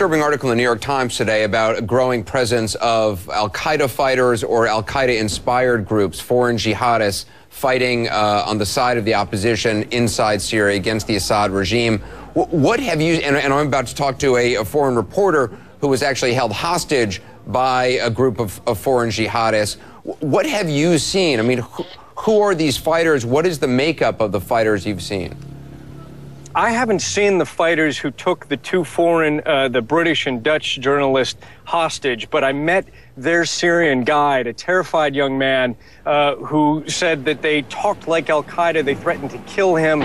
Disturbing article in the New York Times today about a growing presence of al-Qaeda fighters or al-Qaeda-inspired groups, foreign jihadists, fighting on the side of the opposition inside Syria against the Assad regime. What have you, and I'm about to talk to a foreign reporter who was actually held hostage by a group of foreign jihadists. What have you seen? I mean, who are these fighters? What is the makeup of the fighters you've seen? I haven't seen the fighters who took the two foreign, the British and Dutch journalists hostage, but I met their Syrian guide, a terrified young man who said that they talked like al-Qaeda. They threatened to kill him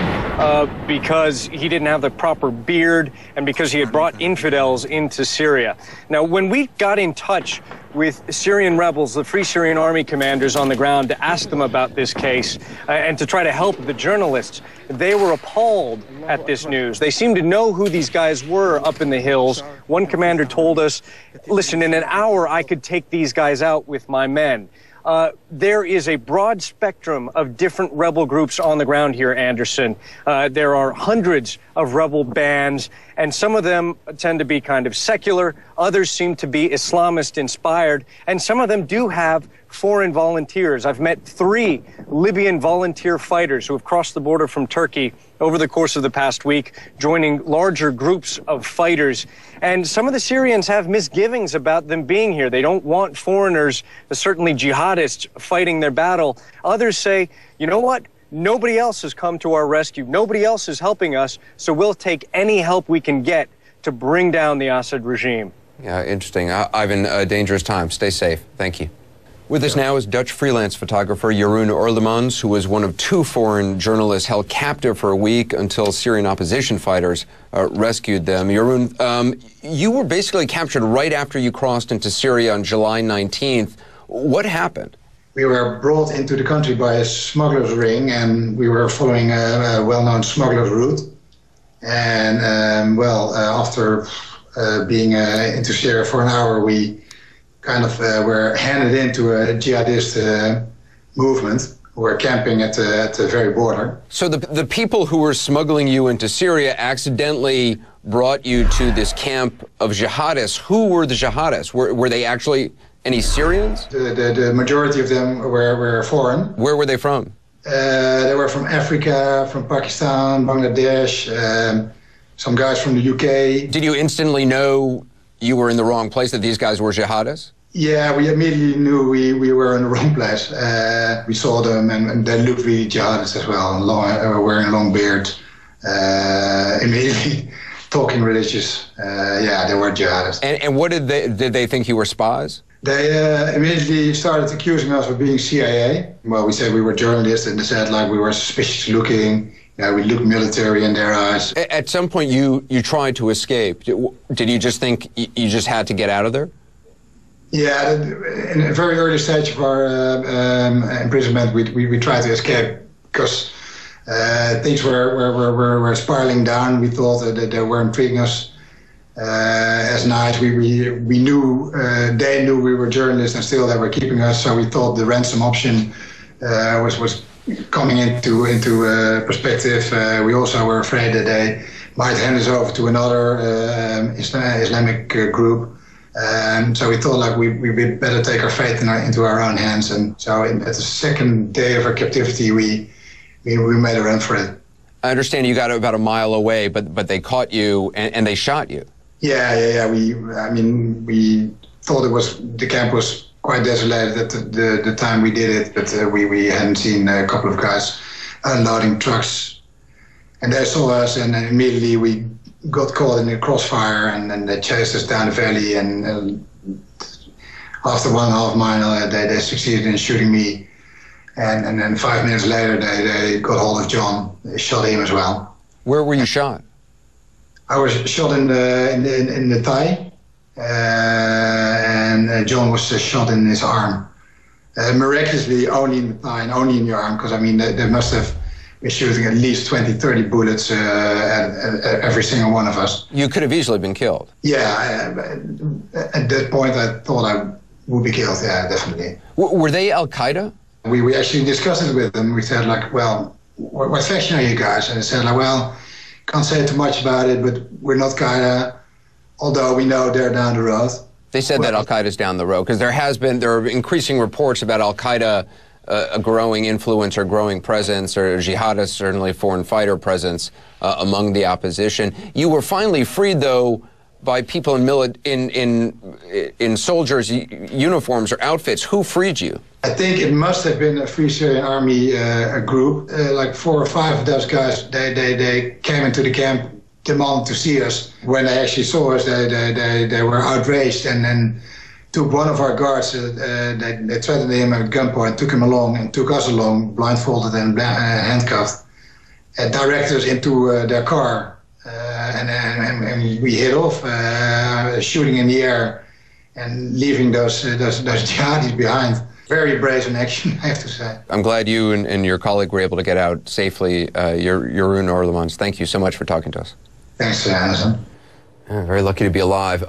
because he didn't have the proper beard and because he had brought infidels into Syria. Now, when we got in touch with Syrian rebels, the Free Syrian Army commanders on the ground, to ask them about this case and to try to help the journalists, they were appalled at this news. They seemed to know who these guys were up in the hills. One commander told us, listen, in an hour I could take these guys out with my men. There is a broad spectrum of different rebel groups on the ground here, Anderson. There are hundreds of rebel bands, and some of them tend to be kind of secular. Others seem to be Islamist-inspired, and some of them do have foreign volunteers. I've met 3 Libyan volunteer fighters who have crossed the border from Turkey over the course of the past week, joining larger groups of fighters. And some of the Syrians have misgivings about them being here. They don't want foreigners, certainly jihadists, fighting their battle. Others say, you know what? Nobody else has come to our rescue. Nobody else is helping us, so we'll take any help we can get to bring down the Assad regime. Yeah, interesting. Ivan, dangerous time. Stay safe. Thank you. With us now is Dutch freelance photographer Jeroen Orlemans, who was one of 2 foreign journalists held captive for a week until Syrian opposition fighters rescued them. Jeroen, you were basically captured right after you crossed into Syria on July 19th. What happened? We were brought into the country by a smuggler's ring, and we were following a well-known smuggler's route. And, after being into Syria for an hour, we kind of were handed into a jihadist movement who were camping at the very border. So the people who were smuggling you into Syria accidentally brought you to this camp of jihadists. Who were the jihadists? Were they actually any Syrians? The majority of them were foreign. Where were they from? They were from Africa, from Pakistan, Bangladesh, some guys from the UK. Did you instantly know you were in the wrong place, that these guys were jihadists? Yeah, we immediately knew we were in the wrong place. We saw them, and they looked really jihadists as well, wearing long beards, immediately talking religious. Yeah, they were jihadists. And what did they think you were spies? They immediately started accusing us of being CIA. Well, we said we were journalists, and they said like we were suspicious looking. Yeah, we looked military in their eyes. At some point, you tried to escape. Did you just think you just had to get out of there? Yeah, in a very early stage of our imprisonment, we tried to escape because things were spiraling down. We thought that they weren't treating us as nice. We knew, they knew we were journalists, and still they were keeping us. So we thought the ransom option was coming into perspective. We also were afraid that they might hand us over to another Islamic group. So we thought like we'd better take our fate into our own hands. And so at the second day of our captivity, we made a run for it. I understand you got about a mile away, but they caught you and they shot you. Yeah. We thought the camp was quite desolated at the time we did it, but we hadn't seen a couple of guys unloading trucks, and they saw us, and immediately we got caught in the crossfire, and then they chased us down the valley, and after 1.5 mile they succeeded in shooting me, and then 5 minutes later they got hold of John. They shot him as well. Where were you shot? I was shot in the thigh. And John was shot in his arm. Miraculously, only in the thigh and only in the arm, because I mean, they must have been shooting at least 20-30 bullets at every single one of us. You could have easily been killed. Yeah, at that point I thought I would be killed, yeah, definitely. Were they al-Qaeda? We actually discussed it with them. We said like, well, what faction are you guys? And they said like, well, can't say too much about it, but we're not Qaeda. although we know they're down the road. They said that Al-Qaeda is down the road because there are increasing reports about Al-Qaeda, a growing influence or growing presence, or jihadists, certainly foreign fighter presence among the opposition. You were finally freed, though, by people in soldiers' uniforms or outfits. Who freed you? I think it must have been a Free Syrian Army group. Like 4 or 5 of those guys, they came into the camp demanding to see us. When they actually saw us, they were outraged and then took one of our guards. They threatened him at gunpoint, took him along and took us along, blindfolded and handcuffed, directed us into their car. And we hit off, shooting in the air and leaving those jihadis behind. Very brazen action, I have to say. I'm glad you and your colleague were able to get out safely. Jeroen Orlemans, thank you so much for talking to us. Thanks, Anderson. Very lucky to be alive.